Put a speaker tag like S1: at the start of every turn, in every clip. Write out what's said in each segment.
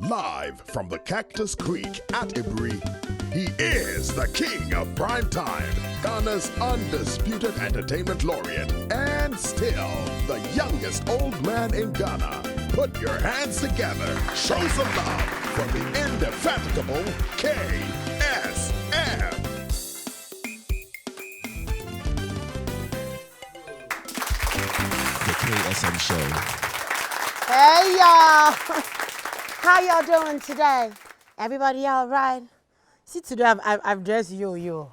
S1: Live from the Cactus Creek at Ibri, he is the king of prime time, Ghana's undisputed entertainment laureate, and still the youngest old man in Ghana. Put your hands together, show some love for the indefatigable KSM.
S2: The KSM Show.
S3: Hey y'all, how y'all doing today? Everybody all right? See, today I've dressed yo-yo.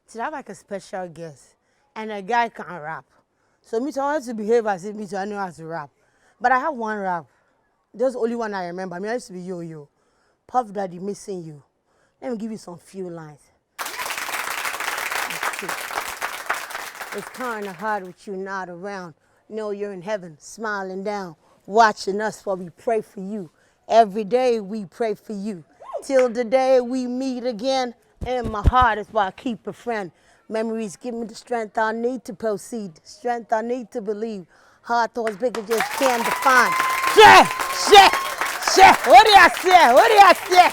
S3: Today I have like a special guest, and a guy can rap. So me too, I want to behave as if me too, I know how to rap. But I have one rap. There's only one I remember. I used to be yo-yo. Puff Daddy, missing you. Let me give you some few lines. It's kind of hard with you not around. Know you're in heaven, smiling down, watching us while we pray for you. Every day we pray for you. Till the day we meet again. In my heart is why I keep a friend. Memories give me the strength I need to proceed. Strength I need to believe. Heart thoughts bigger just can't define. Shit. What do I say?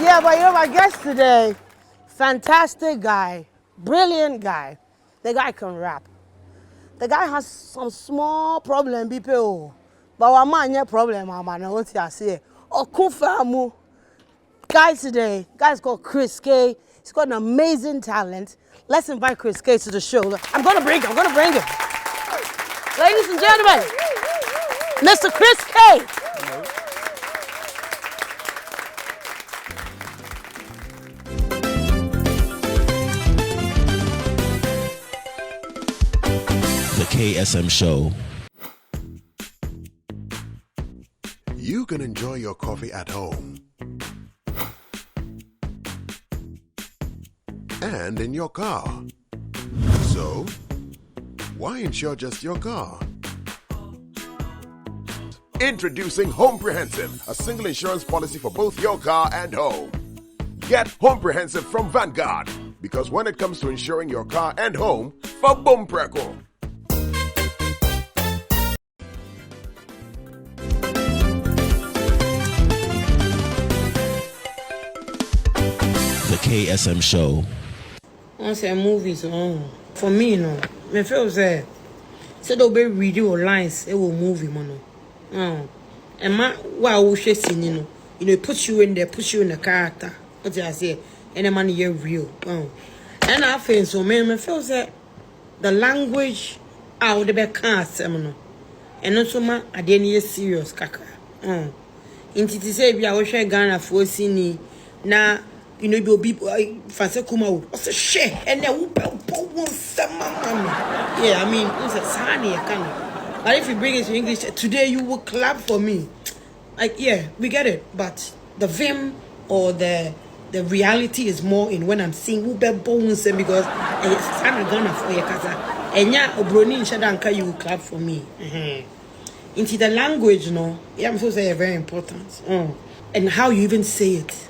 S3: Yeah, but you're my guest today. Fantastic guy. Brilliant guy. The guy can rap. The guy has some small problem, people. But one man, yeah, problem, man. What I say? Oh, Kufamu. Guy today, guy's called Chris K. He's got an amazing talent. Let's invite Chris K to the show. I'm gonna bring him. Ladies and gentlemen, Mr. Chris K.
S2: The KSM Show.
S1: You can enjoy your coffee at home and in your car. So, why insure just your car? Introducing Homeprehensive, a single insurance policy for both your car and home. Get Homeprehensive from Vanguard, because when it comes to insuring your car and home, for boom preko.
S2: The KSM Show.
S3: I say movies for me, me feel say they'll be reading lines, it will movie, and my wow, scene, it puts you in there, puts you in the character. What I say, and the man you're real. And I feel so, me feel say the language out the back cast, and also I didn't serious kaka. Into to say, I wish I Ghana for sini na. You'll be fancy kuma what's a shit and then yeah, I mean it's a sunny kind. But if you bring it to English today, you will clap for me. Like yeah, we get it. But the vim or the reality is more in when I'm seeing because it's Ghana for your casa. And yeah, obroni in shadanka you will clap for me. Into the language, yeah, I'm supposed to say very important. And how you even say it.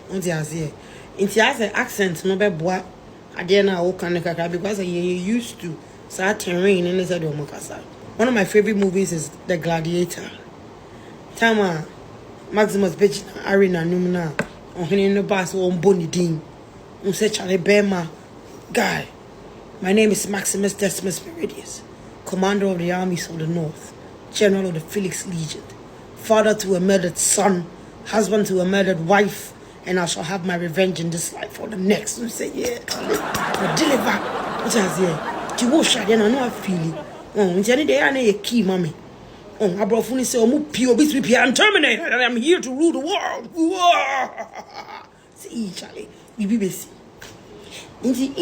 S3: It has an accent, no be boa. I didn't know because I used to start terrain and it's a one of my favorite movies is The Gladiator. Tama Maximus Bitch Arena Numina on the bus on Bonnie Dean. Say Charlie Bema guy. My name is Maximus Decimus Meridius, commander of the armies of the North, general of the Felix Legion, father to a murdered son, husband to a murdered wife. And I shall have my revenge in this life or the next. You say, yeah, I deliver. What I say? You wash I know I feel it. It's any day I need a key, mommy. I brought funny say, I'm and terminator, and I'm here to rule the world. See, Charlie, we be busy. In the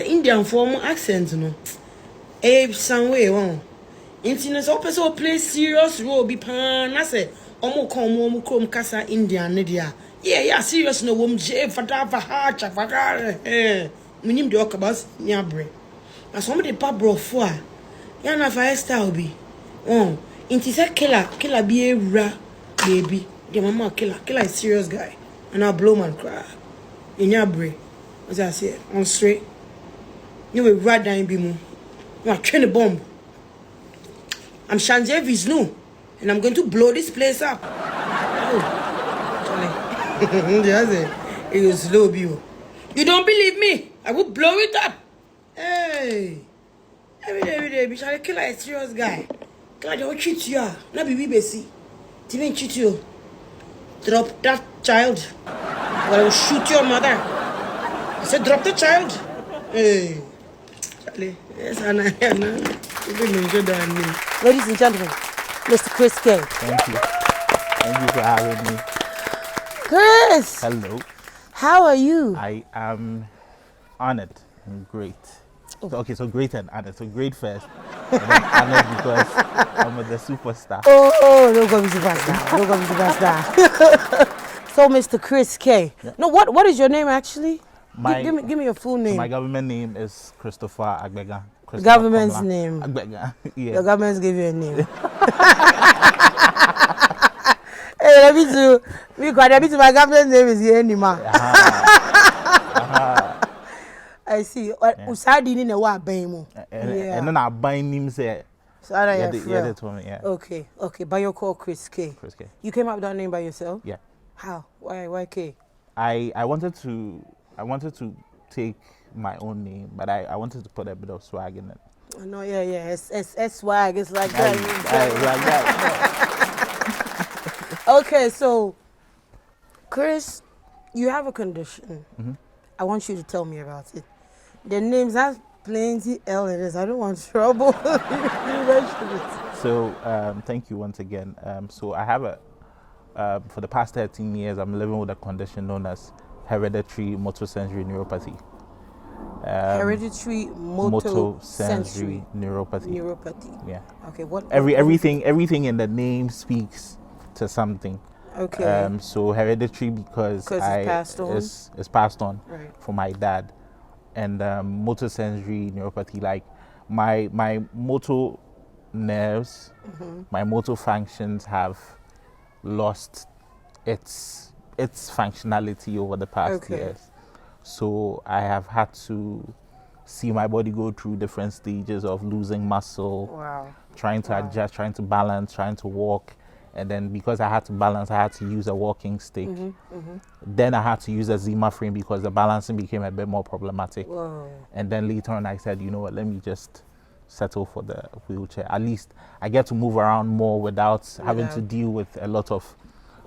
S3: Indian form accent, some way, Intinas open so play serious role be pan. I say, Omo Kasa Indian, Nidia. Yeah, serious no woman, Fadava Hacha, Minim the Okabas, Yabre. As somebody pap bro for Yana freestyle be. Inti say killer be a ra baby. The mama killer is serious guy. And I blow man cry. In Yabre. As I say, on straight. You will ride down be mo. You are train a bomb. I'm Shanjevi's no. And I'm going to blow this place up. Charlie. Just it was slow, you. You don't believe me? I will blow it up. Hey. Every day, bitch, I kill like a serious guy. Killer don't cheat you. Not be BBC. Didn't cheat you. Drop that child. Or I will shoot your mother. I said, drop the child. Hey. Charlie. Yes, Anna. Ladies and gentlemen, Mr. Chris K.
S4: Thank you. Thank you for having me.
S3: Chris!
S4: Hello.
S3: How are you?
S4: I am honored and great. So great and honored. So great first. And then honored because I'm the superstar.
S3: Oh, don't go be superstar. Don't go be superstar. So, Mr. Chris K.
S4: Yeah.
S3: No, what is your name actually? Give me your full name.
S4: So my government name is Christopher Agbega.
S3: Government's
S4: Komla
S3: name.
S4: Agbega. Yeah.
S3: Your government's give you a name. Hey, let me to my government's name is Yenima. I see. Usadi ni wa baimu.
S4: And then I bind him say.
S3: So I
S4: Yeah, told me, yeah.
S3: Okay. But you're called Chris K.
S4: Chris K.
S3: You came up with that name by yourself?
S4: Yeah.
S3: How? Why K?
S4: I wanted to take my own name, but I wanted to put a bit of swag in it.
S3: Oh, no, yeah. S swag. It's like that.
S4: Like that.
S3: Okay, so Chris, you have a condition.
S4: Mm-hmm.
S3: I want you to tell me about it. The names have plenty L in it. I don't want trouble.
S4: So thank you once again. So I have for the past 13 years, I'm living with a condition known as hereditary motosensory neuropathy.
S3: Hereditary
S4: motosensory neuropathy.
S3: Neuropathy.
S4: Yeah.
S3: Okay. What?
S4: Everything in the name speaks to something.
S3: Okay.
S4: So hereditary because it's passed on
S3: right.
S4: from my dad, and motosensory neuropathy, like my motor nerves, my motor functions have lost its functionality over the past years. So I have had to see my body go through different stages of losing muscle, trying to adjust, trying to balance, trying to walk. And then because I had to balance, I had to use a walking stick. Then I had to use a Zima frame because the balancing became a bit more problematic.
S3: Whoa.
S4: And then later on I said, you know what, let me just settle for the wheelchair. At least I get to move around more without having to deal with a lot of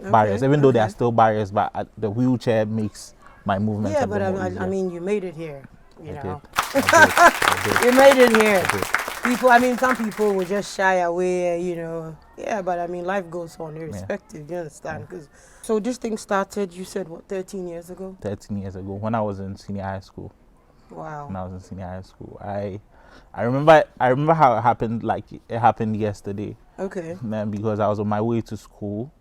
S4: barriers, even though there are still barriers, but the wheelchair makes my movement a bit more easier.
S3: I mean, you made it here. You know.
S4: I did.
S3: You made it here. Some people will just shy away, you know. Yeah, but I mean, life goes on irrespective, you understand? So this thing started, you said, 13 years ago?
S4: 13 years ago, when I was in senior high school.
S3: Wow.
S4: When I was in senior high school. I remember how it happened, like it happened yesterday.
S3: Okay.
S4: Because I was on my way to school.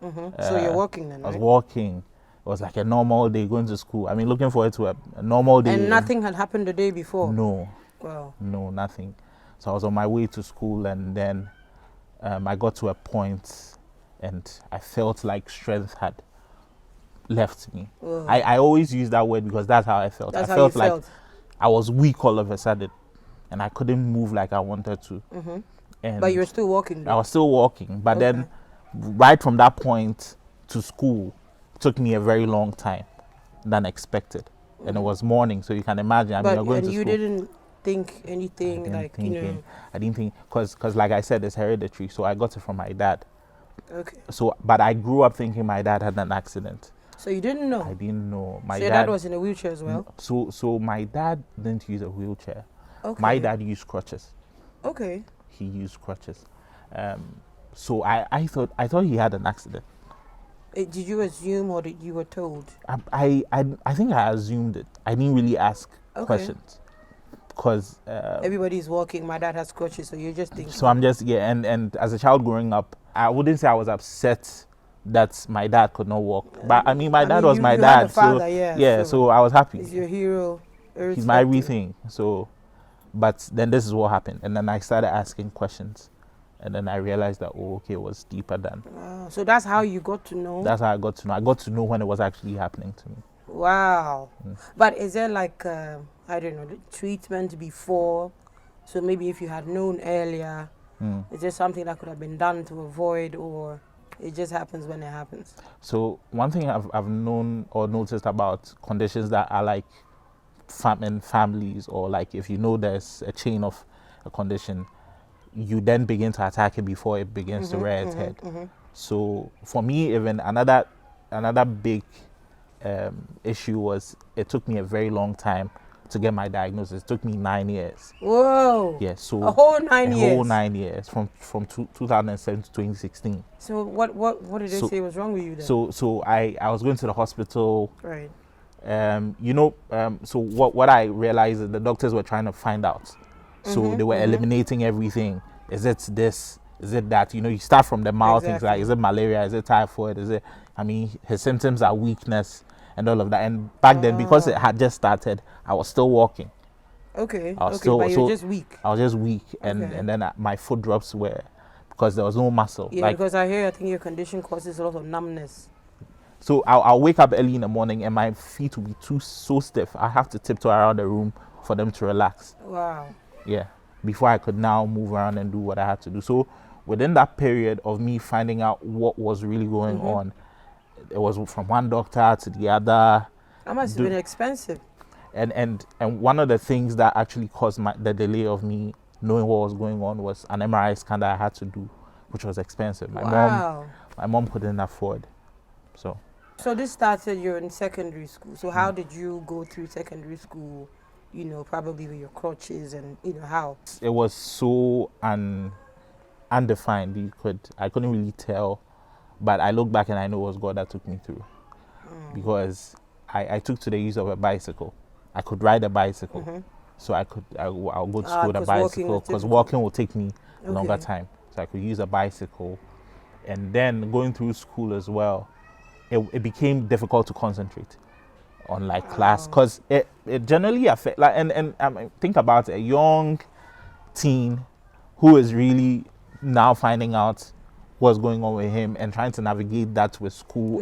S3: So you're walking then, right?
S4: I was walking. It was like a normal day going to school. I mean, looking forward to a normal day.
S3: And nothing had happened the day before?
S4: No.
S3: Wow.
S4: No, nothing. So I was on my way to school, and then I got to a point and I felt like strength had left me. I always use that word because that's how I felt.
S3: That's
S4: I
S3: how
S4: felt
S3: you
S4: like
S3: felt.
S4: I was weak all of a sudden and I couldn't move like I wanted to. And
S3: but you were still walking though?
S4: I was still walking, but then right from that point to school took me a very long time than expected. And it was morning, so you can imagine. I mean, you're going to school.
S3: You didn't think anything
S4: I didn't think, because like I said, it's hereditary, so I got it from my dad.
S3: Okay.
S4: So, but I grew up thinking my dad had an accident.
S3: So you didn't know?
S4: I didn't know. My
S3: your dad was in a wheelchair as well?
S4: So my dad didn't use a wheelchair.
S3: Okay.
S4: My dad used crutches.
S3: Okay.
S4: He used crutches. So I thought he had an accident.
S3: Did you assume or did you were told?
S4: I think I assumed it. I didn't really ask questions. Because
S3: everybody's walking, my dad has crutches, so you're just thinking.
S4: So I'm just and as a child growing up, I wouldn't say I was upset that my dad could not walk, but I mean my dad was my dad,
S3: had a father,
S4: so I was happy.
S3: He's your hero.
S4: He's my everything. So, but then this is what happened, and then I started asking questions, and then I realized that it was deeper than.
S3: Wow. So that's how you got to know.
S4: That's how I got to know. I got to know when it was actually happening to me.
S3: Wow. But is there like I don't know, treatment before? So maybe if you had known earlier, is there something that could have been done to avoid or? It just happens when it happens.
S4: So one thing I've known or noticed about conditions that are like in families, or like if you know there's a chain of a condition, you then begin to attack it before it begins to rear its head. So for me, even another big issue was it took me a very long time to get my diagnosis. It took me 9 years.
S3: Whoa.
S4: Yeah, so
S3: a whole 9 years.
S4: A whole 9 years from 2007 to 2016.
S3: So what did they say was wrong with you then?
S4: So I was going to the hospital.
S3: Right.
S4: So what I realized is the doctors were trying to find out. So they were eliminating everything. Is it this? Is it that? You start from the mouth. Things like, is it malaria? Is it typhoid? His symptoms are weakness and all of that. And back then, because it had just started, I was still walking.
S3: Okay.
S4: But
S3: you're just weak.
S4: I was just weak, and then my foot drops were because there was no muscle.
S3: Yeah, because I think your condition causes a lot of numbness.
S4: So I'll wake up early in the morning and my feet will be so stiff. I have to tiptoe around the room for them to relax.
S3: Wow.
S4: Yeah, before I could now move around and do what I had to do. So within that period of me finding out what was really going on, it was from one doctor to the other.
S3: That must have been expensive.
S4: And one of the things that actually caused the delay of me knowing what was going on was an MRI scan that I had to do, which was expensive. My mom couldn't afford.
S3: So this started, you're in secondary school. So how did you go through secondary school, probably with your crutches and, how?
S4: It was so undefined. I couldn't really tell, but I look back and I know it was God that took me through. Because I took to the use of a bicycle. I could ride a bicycle. So I'll go to school with a bicycle, because walking will take me a longer time. So I could use a bicycle. And then going through school as well, it became difficult to concentrate on class, because it generally affects, and think about it, a young teen who is really now finding out what's going on with him and trying to navigate that with school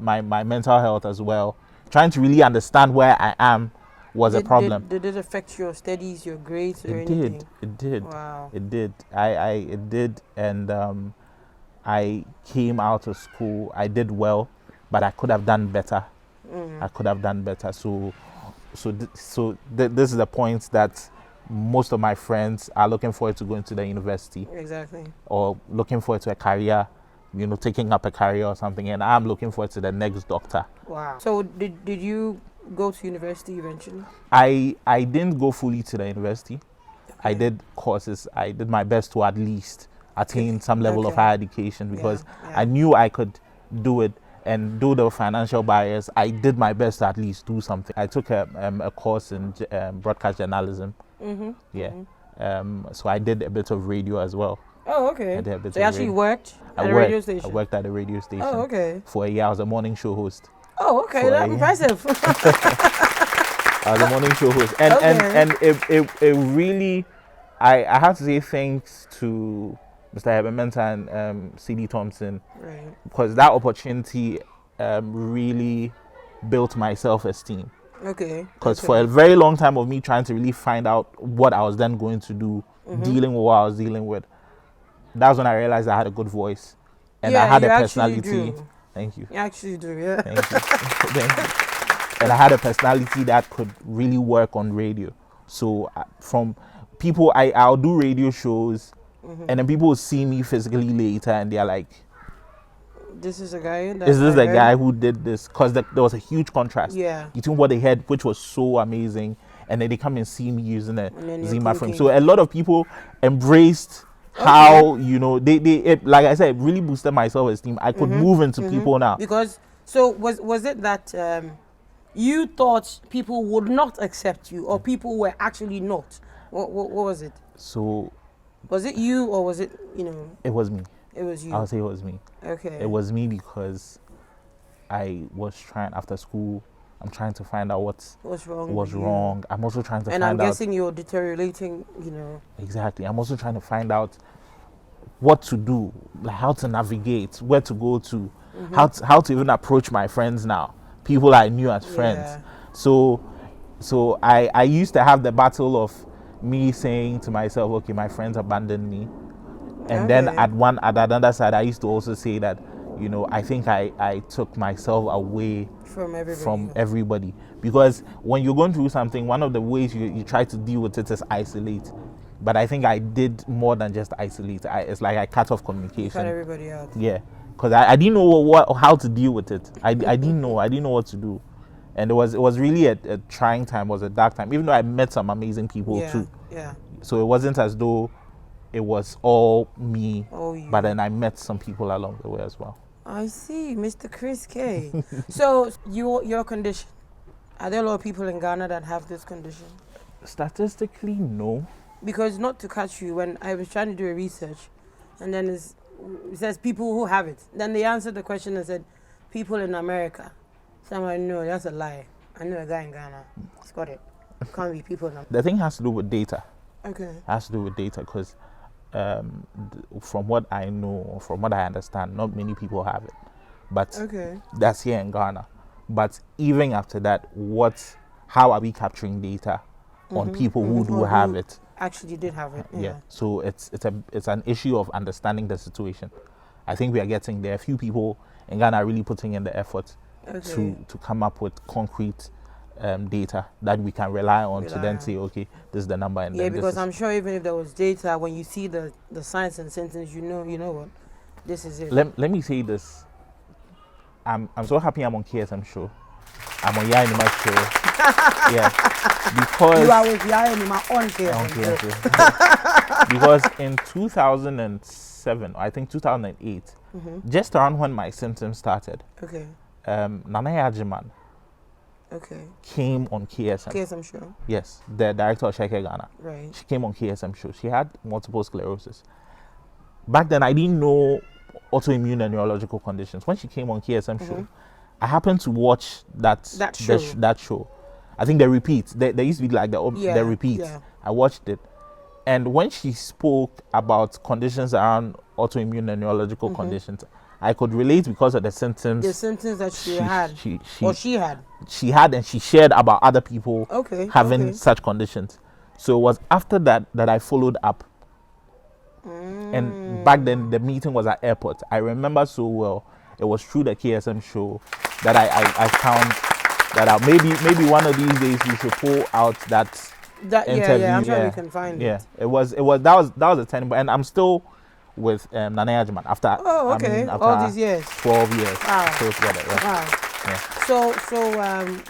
S4: my mental health as well, trying to really understand where I am was a problem.
S3: Did it affect your studies, your grades, or anything?
S4: It did.
S3: Wow.
S4: It did. It did, and I came out of school. I did well, but I could have done better. I could have done better. So this is the point that most of my friends are looking forward to going to the university.
S3: Exactly.
S4: Or looking forward to a career, taking up a career or something. And I'm looking forward to the next doctor.
S3: Wow. So did you go to university eventually?
S4: I didn't go fully to the university. Okay. I did courses. I did my best to at least attain some level of higher education, because I knew I could do it, and though there were financial barriers, I did my best to at least do something. I took a course in broadcast journalism. So I did a bit of radio as well.
S3: Oh, okay.
S4: I did a bit
S3: so you actually worked at a radio station?
S4: I worked at a radio station.
S3: Oh, okay.
S4: For a year. I was a morning show host.
S3: Oh, okay. That's impressive.
S4: I was a morning show host. And it really, I have to say thanks to Mr. Hebementa and CD Thompson,
S3: right,
S4: because that opportunity really built my self-esteem.
S3: Okay.
S4: Because for a very long time of me trying to really find out what I was then going to do, dealing with what I was dealing with, that's when I realized I had a good voice, and I had a personality. Thank you.
S3: You actually do, yeah.
S4: Thank you. Thank you. And I had a personality that could really work on radio. So from people, I'll do radio shows. And then people will see me physically later and they're like,
S3: this is a guy
S4: guy who did this, because there was a huge contrast between what they had, which was so amazing, and then they come and see me using a Zima frame. So a lot of people embraced how it, like I said, it really boosted my self-esteem. I could move into people now.
S3: Because was it that you thought people would not accept you, or people were actually not? What was it?
S4: So
S3: was it you, or was it,
S4: It was me.
S3: It was you.
S4: I'll say it was me.
S3: Okay.
S4: It was me, because I was trying, after school, I'm trying to find out what's wrong. I'm also trying to find out.
S3: And I'm guessing you're deteriorating,
S4: Exactly. I'm also trying to find out what to do, like how to navigate, where to go to, how to even approach my friends now, people I knew as friends. So I used to have the battle of me saying to myself, okay, my friends abandoned me, And then at another side, I used to also say that, you know, I think I took myself away from everybody. Because when you're going through something, one of the ways you try to deal with it is isolate. But I think I did more than just isolate. It's like I cut off communication. You
S3: cut everybody out.
S4: Yeah, because I didn't know how to deal with it. I didn't know what to do, and it was really a trying time. It was a dark time. Even though I met some amazing people too.
S3: Yeah.
S4: So it wasn't as though it was all me.
S3: Oh,
S4: but then I met some people along the way as well.
S3: I see, Mr. Chris K. So your condition. Are there a lot of people in Ghana that have this condition?
S4: Statistically, no.
S3: Because not to catch you, when I was trying to do a research, and then it says people who have it. Then they answered the question and said, people in America. So I'm like, no, that's a lie. I know a guy in Ghana. He's got it. Can't be people in America.
S4: The thing has to do with data.
S3: Okay.
S4: It has to do with data because from what I know, from what I understand, not many people have it. But that's here in Ghana. But even after that, how are we capturing data on people who do have it?
S3: Actually did have it.
S4: Yeah. So it's an issue of understanding the situation. I think we are getting there. A few people in Ghana are really putting in the effort to come up with concrete data that we can rely on to then say, okay, this is the number. And then
S3: because I'm sure even if there was data, when you see the signs and symptoms, you know what, this is it.
S4: Let me say this. I'm so happy I'm on KSM show. I'm on Yainima show. Yeah, because
S3: you are with Yainima on KSM.
S4: Because in 2007, I think 2008, just around when my symptoms started, Nana Yajiman came on KSM.
S3: KSM show.
S4: Yes, the director of Sheke Ghana.
S3: Right.
S4: She came on KSM show. She had multiple sclerosis. Back then, I didn't know autoimmune and neurological conditions. When she came on KSM show, I happened to watch that show. I think the repeats. There used to be like the repeats.
S3: Yeah.
S4: I watched it, and when she spoke about conditions around autoimmune and neurological conditions, I could relate because of the symptoms.
S3: The symptoms that she had.
S4: She had, and she shared about other people having such conditions. So it was after that I followed up. And back then the meeting was at airport. I remember so well. It was through the KSM show that I found that maybe one of these days we should pull out that interview.
S3: I'm sure we can find it.
S4: Yeah, that was a turning point, and I'm still with Nana Yajiman after
S3: all these years,
S4: 12 years.
S3: Wow.
S4: So together,
S3: Wow.
S4: Yeah.
S3: So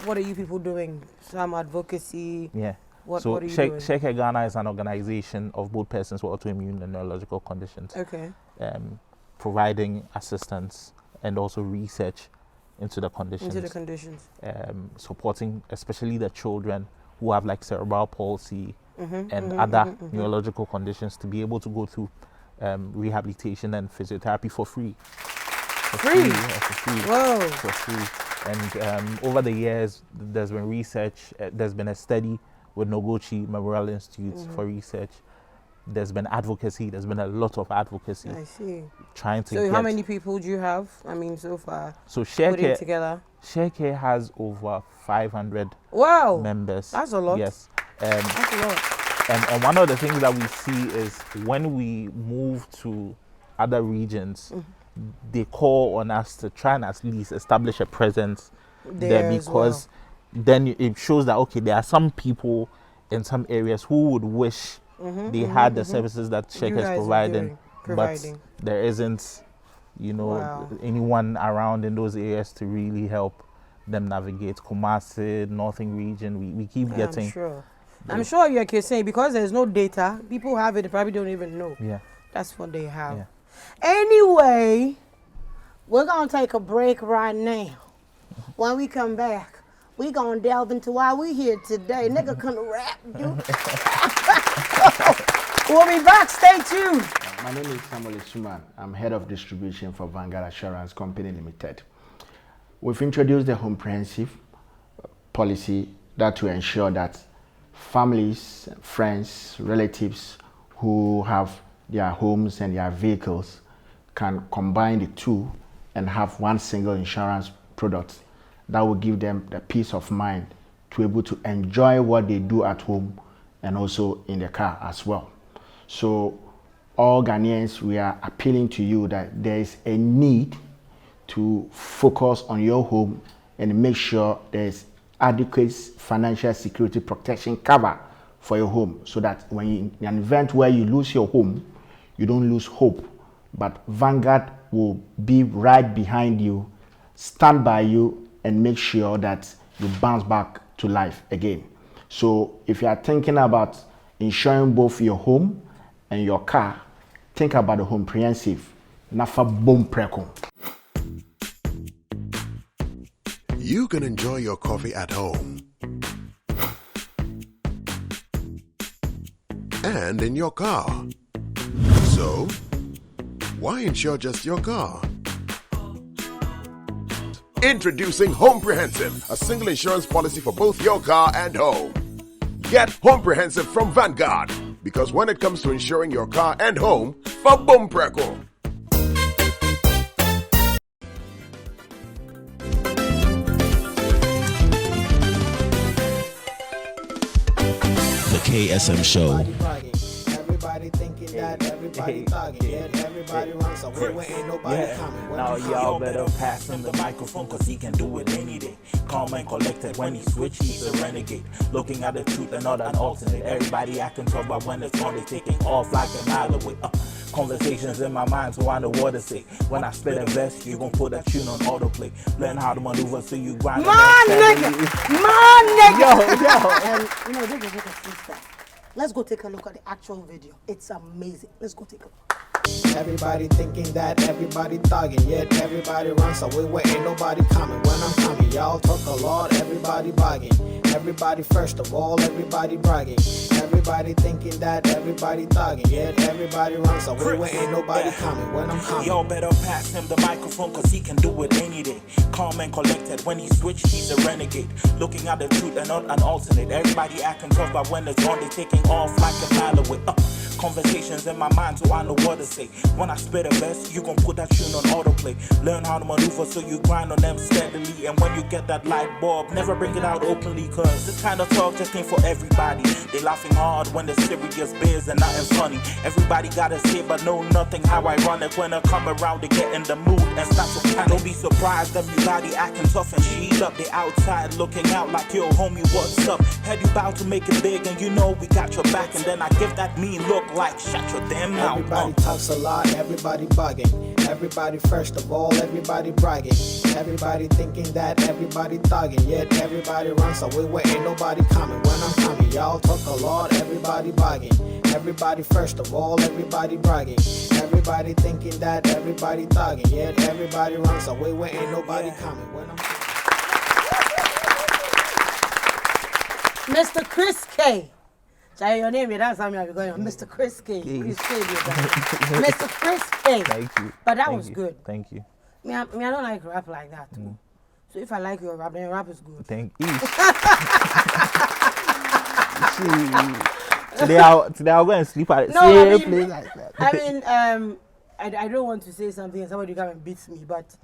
S3: what are you people doing? Some advocacy.
S4: Yeah.
S3: What are you doing?
S4: Sheke Ghana is an organization of both persons with autoimmune and neurological conditions.
S3: Okay.
S4: Providing assistance and also research into the conditions. Supporting especially the children who have like cerebral palsy and other neurological conditions to be able to go through rehabilitation and physiotherapy for free. For free.
S3: Whoa.
S4: For free. And over the years, there's been research. There's been a study with Noguchi Memorial Institute for research. There's been advocacy. There's been a lot of advocacy.
S3: I see.
S4: Trying to.
S3: So how many people do you have? I mean, so far.
S4: So
S3: putting together.
S4: Sheke has over 500 members.
S3: That's a lot.
S4: Yes.
S3: That's a lot.
S4: And one of the things that we see is when we move to other regions, they call on us to try and at least establish a presence there because then it shows that, okay, there are some people in some areas who would wish they had the services that Sheke is providing, but there isn't, anyone around in those areas to really help them navigate. Kumasi, Northern region, we keep getting.
S3: I'm sure you're saying because there's no data, people have it, they probably don't even know.
S4: Yeah.
S3: That's what they have.
S4: Yeah.
S3: Anyway, we're going to take a break right now. When we come back, we're going to delve into why we're here today. Nigga couldn't rap, dude. We'll be back. Stay tuned.
S5: My name is Samuel Suman. I'm head of distribution for Vanguard Assurance Company Limited. We've introduced a comprehensive policy that will ensure that families, friends, relatives who have their homes and their vehicles can combine the two and have one single insurance product that will give them the peace of mind to be able to enjoy what they do at home and also in the car as well. So all Ghanaians, we are appealing to you that there is a need to focus on your home and make sure there's adequate financial security protection cover for your home, so that when you, in an event where you lose your home, you don't lose hope. But Vanguard will be right behind you, stand by you, and make sure that you bounce back to life again. So if you are thinking about insuring both your home and your car, think about the comprehensive Nafa Boom Preko.
S1: You can enjoy your coffee at home and in your car. So, why insure just your car? Introducing Homeprehensive, a single insurance policy for both your car and home. Get Homeprehensive from Vanguard, because when it comes to insuring your car and home, for Boom Preko.
S2: The KSM Show.
S6: Everybody thinking that everybody thugging, yet everybody runs away when ain't nobody coming.
S7: Now y'all better pass him the microphone, cause he can do it any day. Calm and collected, when he switch, he's a renegade. Looking at the truth and not an alternate. Everybody acting tough, but when it's on, they taking off like a mile away. Conversations in my mind, so I know what to say. When I spit a vest, you gon' put that tune on autoplay. Learn how to maneuver so you grind.
S3: My nigga!
S8: And you know, this is like a freestyle. Let's go take a look at the actual video. It's amazing. Let's go take a look.
S6: Everybody thinking that everybody thugging, yet everybody runs away when ain't nobody coming. When I'm coming, y'all talk a lot, everybody bugging. Everybody first of all, everybody bragging. Everybody thinking that everybody thugging, yet everybody runs away when ain't nobody coming. When I'm coming,
S7: y'all better pass him the microphone, cause he can do it any day. Calm and collected, when he switch, he's a renegade. Looking at the truth and not an alternate. Everybody acting tough, but when it's on, they taking off like a mile away. Conversations in my mind, so I know what to say. When I spit a verse, you gon' put that tune on autoplay. Learn how to maneuver so you grind on them steadily. And when you get that light bulb, never bring it out openly, cause this kind of talk just ain't for everybody. They laughing hard when the serious biz and nothing funny. Everybody got a say but know nothing how I run it. When I come around, they get in the mood and start to panic. Don't be surprised, everybody acting tough and sheet up. They outside looking out like, yo homie, what's up? Head you bout to make it big and you know we got your back. And then I give that mean look like shut your damn mouth.
S6: everybody talks a lot, everybody bugging. Everybody first of all, everybody bragging. Everybody thinking that everybody thugging, yet everybody runs away when ain't nobody coming. When I'm coming, y'all talk a lot, everybody bugging. Everybody first of all, everybody bragging. Everybody thinking that everybody thugging, yet everybody runs away when ain't nobody coming. When I'm
S8: Mr. Chris K. Say your name, that's how I'm going on. Mr. Chris K. Chris K. Mr. Chris K.
S4: Thank you.
S8: But that
S4: Thank
S8: was
S4: you.
S8: good.
S4: Thank you.
S8: I don't like rap like that too. So if I like your rap, then your rap is good.
S4: Thank you. Today I'll go and sleep at the same place like that.
S8: I don't want to say something and somebody come and beats me, but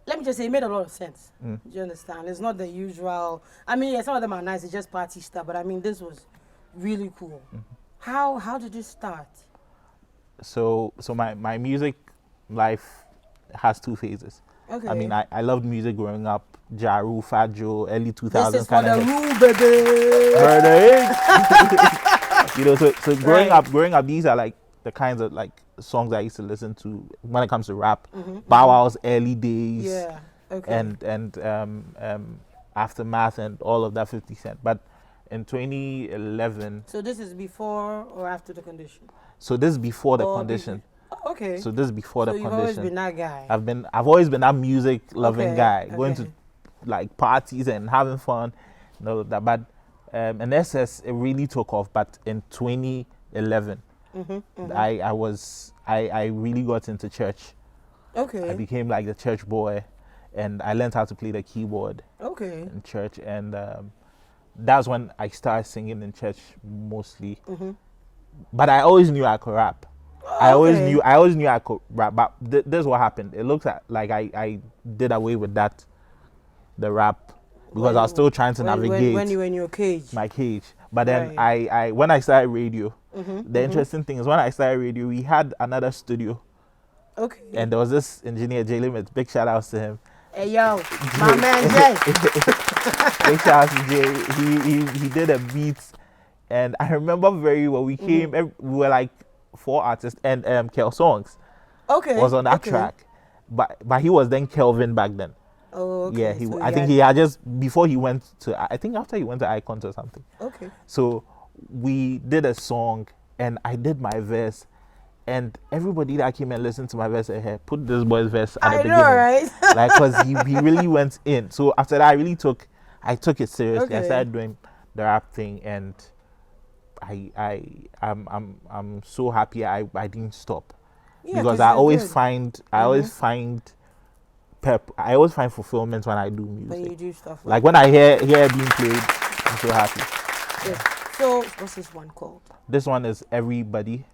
S8: let me just say it made a lot of sense. Do you understand? It's not the usual. I mean, yeah, some of them are nice. It's just party stuff, but I mean, this was really cool. How did you start?
S4: So my music life has two phases.
S8: Okay.
S4: I mean, I loved music growing up. Jaru, Fat Joe, early 2000s
S8: This is for
S4: kind
S8: the
S4: of.
S8: rule, baby.
S4: You know, so growing up, these are like the kinds of like songs I used to listen to when it comes to rap. Bow Wow's early days.
S8: Yeah. Okay.
S4: And Aftermath and all of that 50 Cent. But in 2011.
S8: So this is before or after the condition?
S4: So this is before the
S8: Or
S4: condition.
S8: Okay.
S4: So this is before the
S8: you've
S4: condition.
S8: always been that guy.
S4: I've always been that music loving
S8: Okay,
S4: guy, going
S8: okay.
S4: to like parties and having fun and all of that. But in SS it really took off. But in 2011, I really got into church.
S8: Okay.
S4: I became like the church boy, and I learned how to play the keyboard
S8: Okay.
S4: in church, and that's when I started singing in church mostly. But I always knew I could rap. I always knew I could rap. But this is what happened. It looks like I did away with the rap, because I was still trying to navigate
S8: when you were in your cage.
S4: my cage. But then
S8: Right.
S4: I when I started radio, the interesting thing is when I started radio, we had another studio,
S8: Okay.
S4: and there was this engineer, Jay Limit. Big shout outs to him.
S8: Hey yo, my man Jay.
S4: Big shout out to Jay. He did a beat, and I remember very well. We came, we were like 4 artists, and Kel Songs
S8: Okay.
S4: was on that
S8: okay.
S4: track, but he was then Kelvin back then.
S8: Oh, okay.
S4: Yeah,
S8: So
S4: I think he had just before he went to, I think after he went to Icons or something.
S8: Okay.
S4: So we did a song, and I did my verse, and everybody that came and listened to my verse said, "Hey, put this boy's verse at the
S8: I
S4: beginning,"
S8: know, right?
S4: like, cause he really went in. So after that, I took it seriously. I
S8: Okay.
S4: started doing the rap thing, and I'm so happy I didn't stop,
S8: Yeah,
S4: because
S8: 'cause
S4: I
S8: you're
S4: always
S8: good.
S4: find I always find fulfillment when I do music.
S8: When you do stuff
S4: Like when I hear it being played, I'm so happy.
S8: yeah. So what's this one called?
S4: This one is Everybody.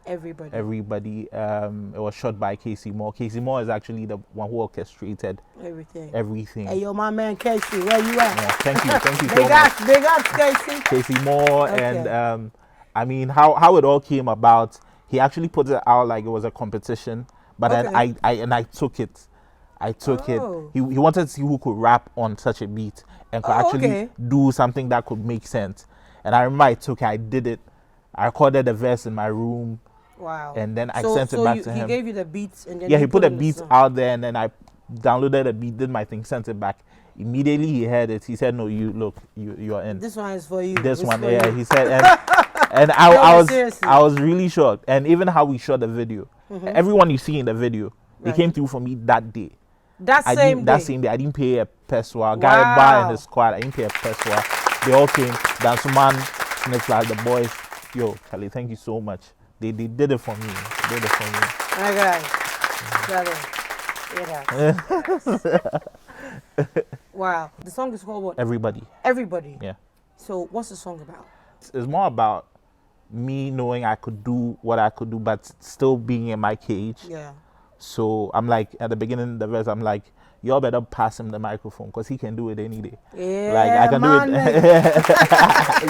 S8: Everybody.
S4: Everybody. It was shot by Casey Moore. Casey Moore is actually the one who orchestrated
S8: Everything.
S4: everything.
S8: Hey yo, my man Casey, where you at?
S4: Yeah, thank you so
S8: Big
S4: much.
S8: ups, big ups, Casey.
S4: Casey Moore.
S8: Okay.
S4: And I mean how it all came about. He actually put it out like it was a competition, but then
S8: Okay.
S4: I took it. I took
S8: Oh.
S4: it. He wanted to see who could rap on such a beat and could
S8: Oh,
S4: actually
S8: okay.
S4: do something that could make sense. And I remember I did it. I recorded the verse in my room,
S8: Wow.
S4: and then I
S8: So-
S4: sent it
S8: so
S4: back
S8: you-
S4: to
S8: He
S4: him.
S8: gave you the beats and then
S4: Yeah, he put
S8: it
S4: a
S8: in the
S4: beat
S8: song.
S4: out there, and then I downloaded the beat, did my thing, sent it back. Immediately he heard it. He said, "No, you're in."
S8: This one is for you.
S4: This
S8: It's
S4: one,
S8: for
S4: yeah.
S8: you.
S4: He said, and
S8: No,
S4: I was
S8: seriously.
S4: I was really shocked. And even how we shot the video, everyone you see in the video, they
S8: Right.
S4: came through for me that day.
S8: That
S4: I
S8: same
S4: didn't,
S8: day.
S4: that same day, I didn't pay a peswa. Guy Bar
S8: Wow.
S4: and the squad, I didn't pay a peswa. They all came. Dansuman, Snipfly, the boys. Yo, Charlie, thank you so much. They did it for me. They did it for me.
S8: My guy. Wow. The song is called what?
S4: Everybody,
S8: Everybody.
S4: yeah.
S8: So what's the song about?
S4: It's more about me knowing I could do what I could do, but still being in my cage.
S8: Yeah.
S4: So I'm like, at the beginning of the verse, I'm like, y'all better pass him the microphone because he can do it any day.
S8: Yeah,
S4: Like I can
S8: man,
S4: do it. you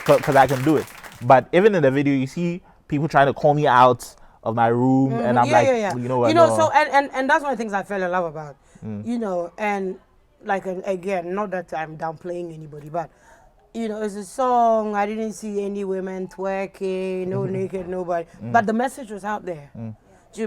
S4: know, because I can do it. But even in the video, you see people trying to call me out of my room, and I'm like, you know what? No.
S8: So and that's one of the things I fell in love about. You know, and like again, not that I'm downplaying anybody, but you know, it's a song. I didn't see any women twerking, no naked, nobody. But the message was out there.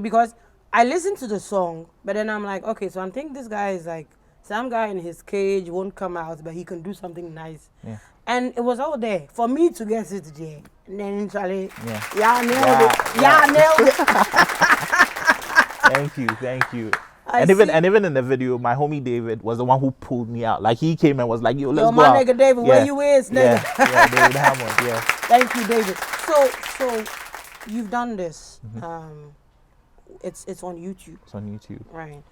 S8: Because I listened to the song, but then I'm like, okay, so I'm thinking this guy is like some guy in his cage, won't come out, but he can do something nice.
S4: Yeah.
S8: And it was all there for me to get it there. And then Charlie,
S4: Yeah.
S8: nailed it. Yeah, nailed it.
S4: Thank you.
S8: I
S4: And even
S8: see.
S4: in the video, my homie David was the one who pulled me out. Like he came and was like, "Yo, let's
S8: Yo,
S4: go
S8: my
S4: out."
S8: nigga David, where you is, nigga?
S4: Yeah, David Hammond. Yeah.
S8: Thank you, David. So you've done this. It's on YouTube,
S4: It's on YouTube.
S8: right?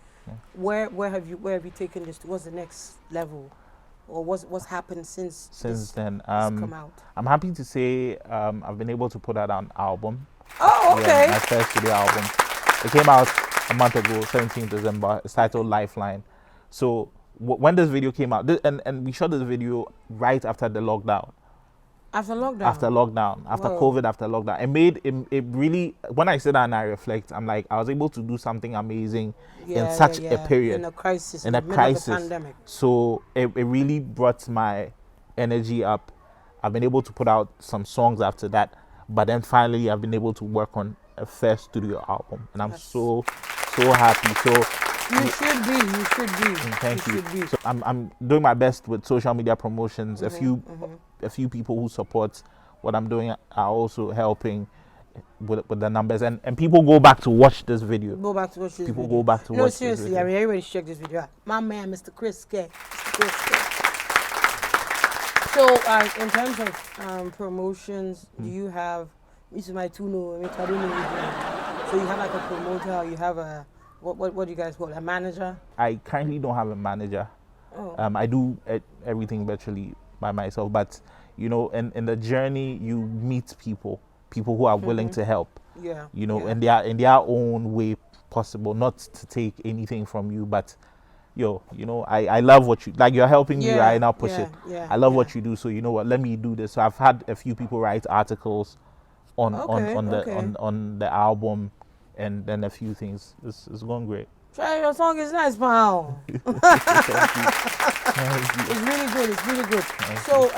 S8: Where have you taken this to? What's the next level, or what's happened since this
S4: Then,
S8: has come out?
S4: I'm happy to say I've been able to put out an album.
S8: Oh, okay.
S4: Yeah, my first studio album. It came out a month ago, 17th December. It's titled Lifeline. So when this video came out, and we shot this video right after the lockdown.
S8: After lockdown.
S4: After lockdown, after
S8: Whoa.
S4: COVID, after lockdown, it really. When I sit down and I reflect, I'm like, I was able to do something amazing in such a period,
S8: in a crisis,
S4: in
S8: the
S4: a
S8: middle of the
S4: crisis.
S8: pandemic.
S4: So it really brought my energy up. I've been able to put out some songs after that, but then finally I've been able to work on a first studio album, and I'm so happy. So
S8: You should be.
S4: thank you.
S8: Should be.
S4: So I'm doing my best with social media promotions. A few people who support what I'm doing are also helping with the numbers, and people go back to watch this video.
S8: Go back to watch this
S4: People
S8: video.
S4: go back to
S8: No,
S4: watch this
S8: seriously,
S4: video.
S8: I mean, everybody should check this video out. My man, Mr. Chris K. Mr. Chris K. So, in terms of promotions, do you have, this is my tuno, I don't know. So you have like a promoter, or you have a, what do you guys call it, a manager?
S4: I currently don't have a manager.
S8: Oh.
S4: I do everything virtually by myself, but you know, in the journey, you meet people who are willing to help.
S8: Yeah.
S4: You know,
S8: yeah.
S4: and they are in their own way possible, not to take anything from you, but yo, you know, I love what you like. You're helping me right now push it.
S8: Yeah,
S4: I love what you do. So you know what? Let me do this. So I've had a few people write articles on the album, and then a few things. It's going great.
S8: Try your song is nice, pal. It's really good. It's really good. So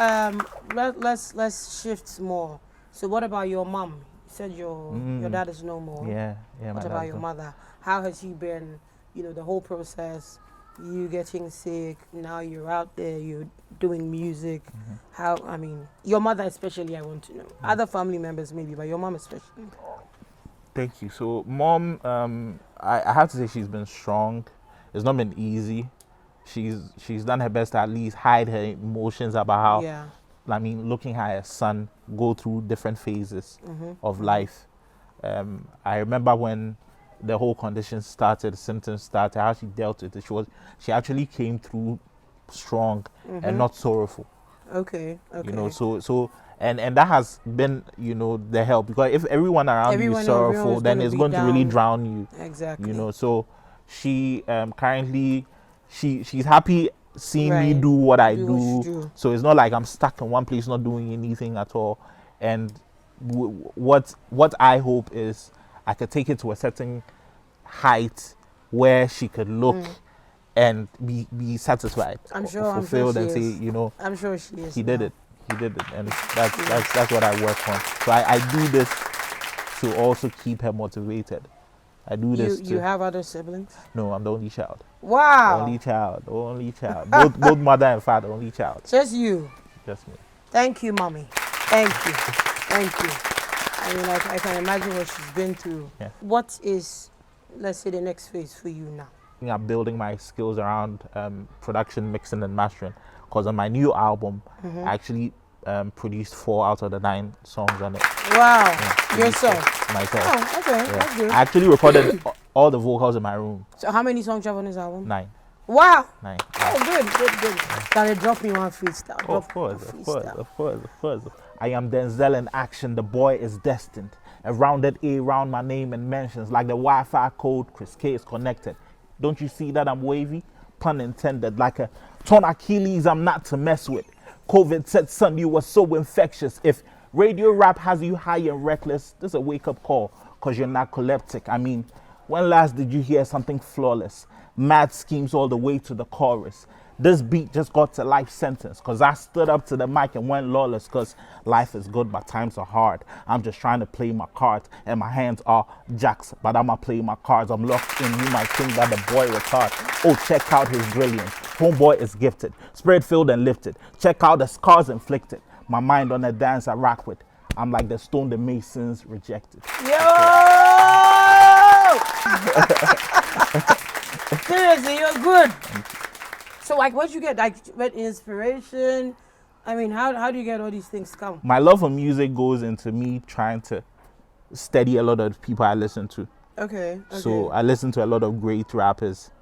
S8: let's shift more. So what about your mom? You said your dad is no more.
S4: Yeah.
S8: What about your mother? How has she been? You know, the whole process. You getting sick. Now you're out there. You're doing music. How? I mean, your mother especially. I want to know. Other family members maybe, but your mom especially.
S4: Thank you. So, mom, I have to say she's been strong. It's not been easy. She's done her best to at least hide her emotions about how, I mean, looking at her son go through different phases of life. I remember when the whole condition started, the symptoms started, how she dealt with it. She actually came through strong and not sorrowful.
S8: Okay.
S4: You know, so and that has been, you know, the help, because if everyone around you is sorrowful, then it's going to really drown you.
S8: Exactly.
S4: You know, so she currently she's happy seeing me do what I do. So it's not like I'm stuck in one place not doing anything at all. And what I hope is I could take it to a certain height where she could look and be satisfied, fulfilled, and say, you know,
S8: I'm sure she is.
S4: He did it, and that's what I work on. So I do this to also keep her motivated. I do this.
S8: You have other siblings?
S4: No, I'm the only child.
S8: Wow.
S4: Only child. Both mother and father, only child.
S8: Just you.
S4: Just me.
S8: Thank you, mommy. Thank you. I mean, I can imagine what she's been through.
S4: Yeah.
S8: What is, let's say, the next phase for you now?
S4: I'm building my skills around production, mixing, and mastering. Because on my new album, I actually produced 4 out of the 9 songs on it.
S8: Wow.
S4: Yeah,
S8: yourself?
S4: Myself.
S8: Oh, okay.
S4: Yeah.
S8: That's good.
S4: I actually recorded all the vocals in my room.
S8: So how many songs you have on this album?
S4: 9.
S8: Wow.
S4: 9.
S8: Oh, good. Can you drop me one freestyle?
S4: Of course. I am Denzel in action. The boy is destined. A rounded A round my name and mentions like the Wi-Fi code. Chris K is connected. Don't you see that I'm wavy? Pun intended. Like a torn Achilles, I'm not to mess with. COVID said, son, you were so infectious. If radio rap has you high and reckless, this is a wake-up call because you're narcoleptic. I mean, when last did you hear something flawless? Mad schemes all the way to the chorus. This beat just got a life sentence because I stood up to the mic and went lawless because life is good but times are hard. I'm just trying to play my cards and my hands are jacks, but I'ma play my cards. I'm locked in, you might think that the boy was hard. Oh, check out his brilliance. Homeboy is gifted, spirit filled and lifted. Check out the scars inflicted. My mind on a dance I rock with. I'm like the stone the Masons rejected.
S8: Yo! Seriously, you're good. So, like, where'd you get, like, inspiration? I mean, how do you get all these things come?
S4: My love for music goes into me trying to study a lot of people I listen to.
S8: Okay.
S4: So, I listen to a lot of great rappers.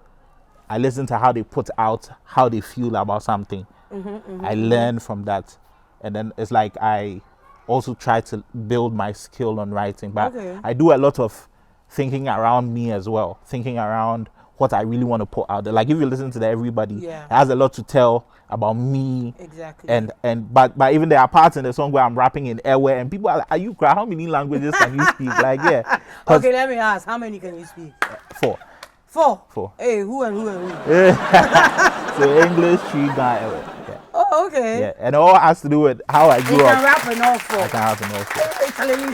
S4: I listen to how they put out, how they feel about something. I learn from that. And then it's like I also try to build my skill on writing. But I do a lot of thinking around me as well, thinking around what I really want to put out there. Like if you listen to the Everybody, it has a lot to tell about me.
S8: Exactly.
S4: But even there are parts in the song where I'm rapping in airway and people are like, are you crying? How many languages can you speak? Like, yeah.
S8: Okay, let me ask, how many can you speak?
S4: 4.
S8: 4? Hey, who and who?
S4: So English, Ghana, airway. Yeah.
S8: Oh, okay.
S4: Yeah, and it all has to do with how I grew up.
S8: You can rap in all 4.
S4: I can rap in all 4.
S8: Hey, telling you,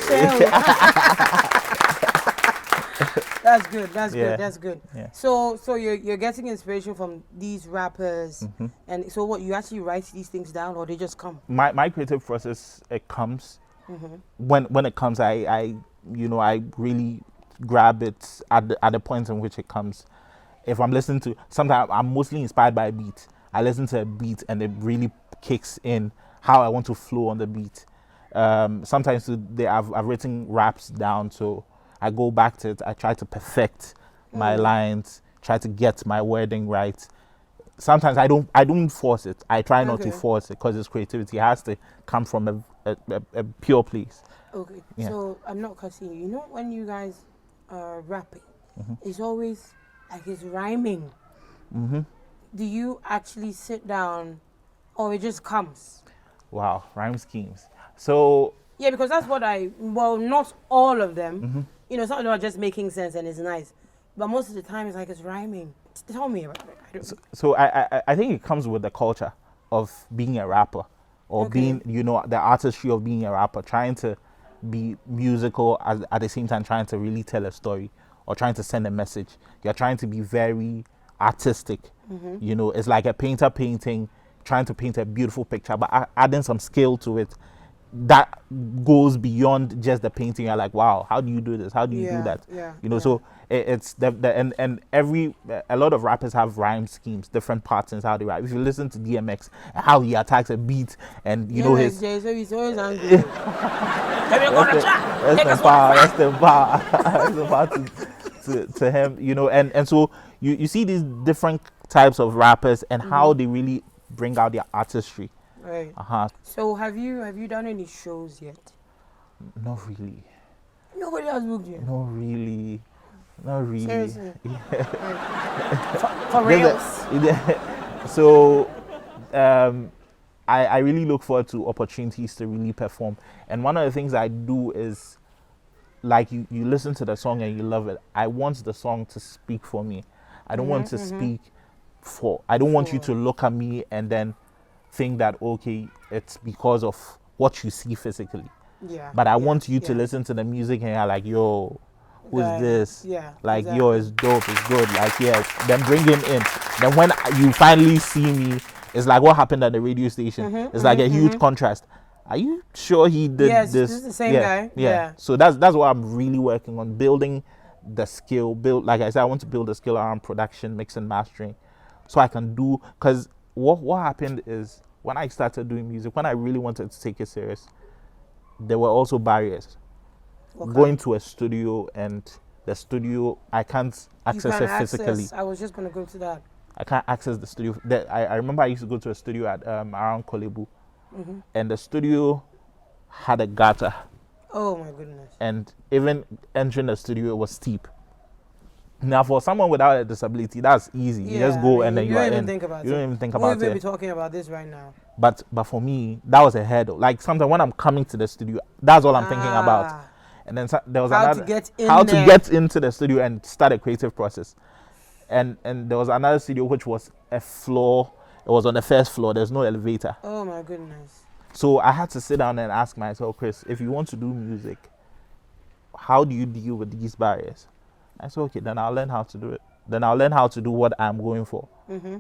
S8: That's good.
S4: Yeah.
S8: So you're getting inspiration from these rappers, and so what, you actually write these things down or they just come?
S4: My creative process, it comes. When it comes, I really grab it at the point in which it comes. If I'm listening to, sometimes I'm mostly inspired by a beat. I listen to a beat and it really kicks in how I want to flow on the beat. Sometimes I've written raps down, so I go back to it. I try to perfect my lines, try to get my wording right. Sometimes I don't force it. I try not to force it because it's creativity. It has to come from a pure place.
S8: Okay.
S4: Yeah.
S8: So I'm not cutting you. You know when you guys are rapping, it's always like it's rhyming. do you actually sit down, or it just comes?
S4: Wow, rhyme schemes. So
S8: Yeah, because that's what not all of them. You know, some of them are just making sense and it's nice. But most of the time it's like it's rhyming. Tell me about it.
S4: So I think it comes with the culture of being a rapper, or being, you know, the artistry of being a rapper, trying to be musical at the same time trying to really tell a story or trying to send a message. You're trying to be very artistic. You know, it's like a painter painting, trying to paint a beautiful picture, but adding some skill to it that goes beyond just the painting. You're like, wow, how do you do this? How do you do that? You know, so it's and a lot of rappers have rhyme schemes, different patterns how they rap. If you listen to DMX, how he attacks a beat, and you know his.
S8: So he's always angry.
S4: That's the power to him, you know, and so you see these different types of rappers and how they really bring out their artistry.
S8: Right. So have you done any shows yet?
S4: Not really.
S8: Nobody has booked you?
S4: Not really.
S8: Seriously?
S4: Yeah.
S8: For reals?
S4: So I really look forward to opportunities to really perform. And one of the things I do is, like, you listen to the song and you love it. I want the song to speak for me. I don't want to speak for. I don't want you to look at me and then think that, okay, it's because of what you see physically.
S8: Yeah.
S4: But I want you to listen to the music and you're like, yo, who's this?
S8: Yeah.
S4: Like,
S8: exactly.
S4: yo, it's dope, it's good. Like, yeah, then bring him in. Then when you finally see me, it's like what happened at the radio station. It's like a huge contrast. Are you sure he did this?
S8: This is the same guy. Yeah.
S4: So that's what I'm really working on, building the skill. Like I said, I want to build a skill around production, mix and mastering, so I can do. Because what happened is, when I started doing music, when I really wanted to take it serious, there were also barriers. Okay. Going to a studio, and the studio, I can't access it physically.
S8: I was just going to go to that.
S4: I can't access the studio. I remember I used to go to a studio at around Kolebu, and the studio had a gutter.
S8: Oh my goodness.
S4: And even entering the studio was steep. Now, for someone without a disability, that's easy. You just go and then you are in. You don't even think about it.
S8: We won't even be talking about this right now.
S4: But for me, that was a hurdle. Like, sometimes when I'm coming to the studio, that's all I'm thinking about. And then there was
S8: how
S4: to get into the studio and start a creative process. And there was another studio which was a floor. It was on the first floor. There's no elevator.
S8: Oh my goodness.
S4: So I had to sit down and ask myself, Chris, if you want to do music, how do you deal with these barriers? I said, okay, then I'll learn how to do it. Then I'll learn how to do what I'm going for.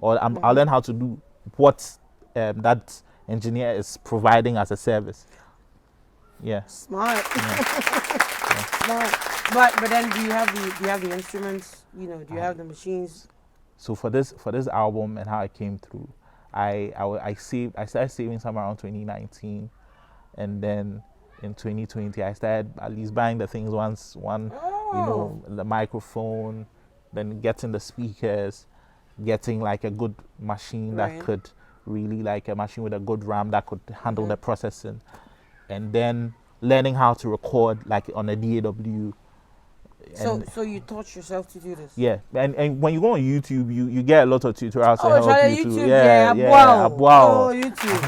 S4: Or I'll learn how to do what that engineer is providing as a service. Yeah.
S8: Smart.
S4: Yeah.
S8: Smart. But then do you have the instruments? You know, do you have the machines?
S4: So for this album and how it came through, I started saving somewhere around 2019, and then in 2020 I started at least buying the things you know, the microphone, then getting the speakers, getting like a good machine that could really, like a machine with a good RAM that could handle the processing, and then learning how to record like on a DAW.
S8: So you taught yourself to do this?
S4: Yeah, and when you go on YouTube, you get a lot of tutorials to help you
S8: YouTube,
S4: to. Yeah.
S8: Oh, YouTube.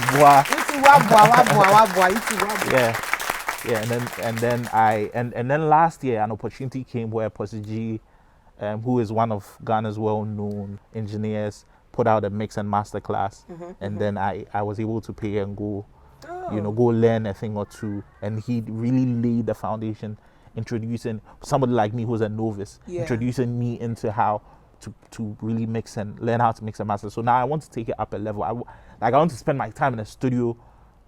S4: Yeah, and then last year an opportunity came where Posiji, who is one of Ghana's well-known engineers, put out a mix and master class, and then I was able to pay and go, go learn a thing or two, and he really laid the foundation, introducing somebody like me who's a novice, introducing me into how to really mix and learn how to mix and master. So now I want to take it up a level. I want to spend my time in a studio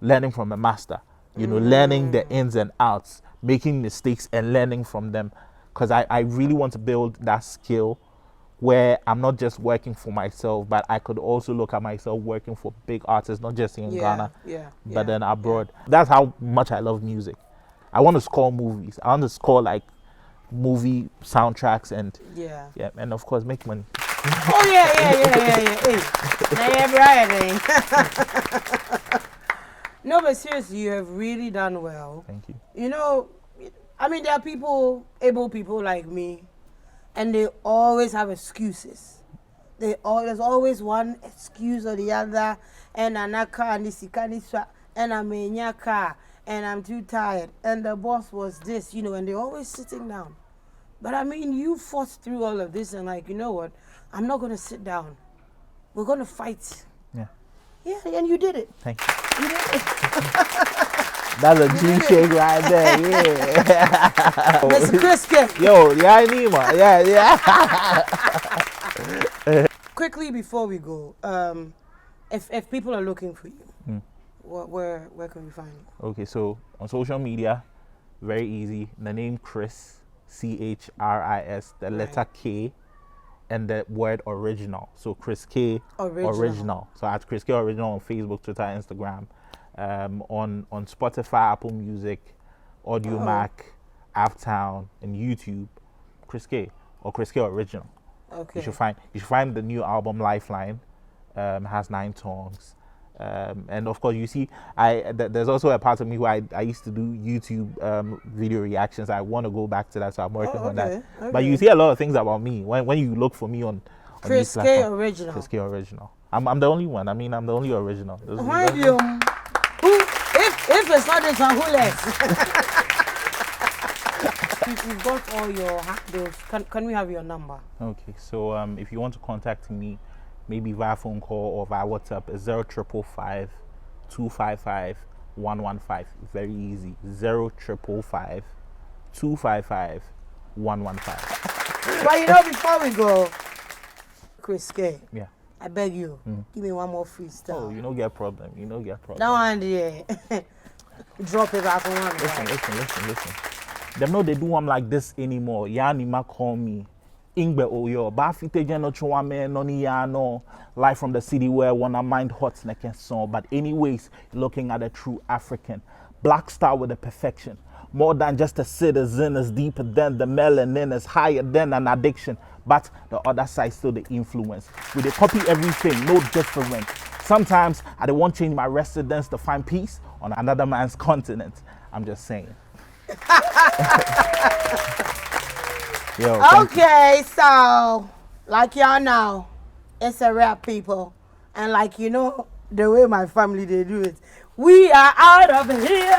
S4: learning from a master, learning the ins and outs, making mistakes and learning from them, because I really want to build that skill where I'm not just working for myself, but I could also look at myself working for big artists, not just in Ghana, but then abroad. That's how much I love music. I want to score movies. I want to score like movie soundtracks and and of course make money.
S8: Oh yeah. Hey, no, but seriously, you have really done well.
S4: Thank you.
S8: You know, I mean, there are able people like me, and they always have excuses. There's always one excuse or the other, and anaka and this and I'm in your car and I'm too tired and the boss was this, you know, and they're always sitting down. But I mean, you fought through all of this and like, you know what? I'm not gonna sit down. We're gonna fight.
S4: Yeah.
S8: Yeah, and you did it.
S4: Thank you.
S8: You did it.
S4: That's a G shake right there. Yeah.
S8: Mr. Chris K.
S4: Yo, yeah, Nima. Yeah.
S8: Quickly before we go, if people are looking for you, where can we find you?
S4: Okay, so on social media, very easy. The name Chris, CHRIS, the letter K, and the word original. So Chris K original. So at Chris K original on Facebook, Twitter, Instagram, on Spotify, Apple Music, Audio Mac, Apptown, and YouTube, Chris K or Chris K original.
S8: Okay.
S4: You should find the new album Lifeline. Has 9 songs. And of course, you see, there's also a part of me where I used to do YouTube video reactions. I want to go back to that, so I'm working on that.
S8: Okay.
S4: But you see a lot of things about me when you look for me on
S8: Chris K original.
S4: Chris K original. I'm the only one. I mean, I'm the only original.
S8: Mind you, if it's not this one, who left? You've got all your handles. Can we have your number?
S4: Okay, so if you want to contact me, maybe via phone call or via WhatsApp, it's 0555 255 115. Very easy. 0555 255 115.
S8: But you know, before we go, Chris K.
S4: Yeah.
S8: I beg you, give me one more freestyle.
S4: Oh, you don't get problem.
S8: That one, yeah. Drop it back on one.
S4: Listen. Them know they do them like this anymore. Yanima call me. Ingbe Oyo, Bafite Jeno Chuame, Noni Yano, live from the city where one of mind hot neck and song. But anyways, looking at a true African, black star with a perfection. More than just a citizen, is deeper than the melanin, is higher than an addiction. But the other side still the influence. We they copy everything, no different. Sometimes I don't want to change my residence to find peace on another man's continent. I'm just saying. Yo,
S8: okay, so like y'all know, it's a rap, people, and like you know the way my family they do it, we are out of here.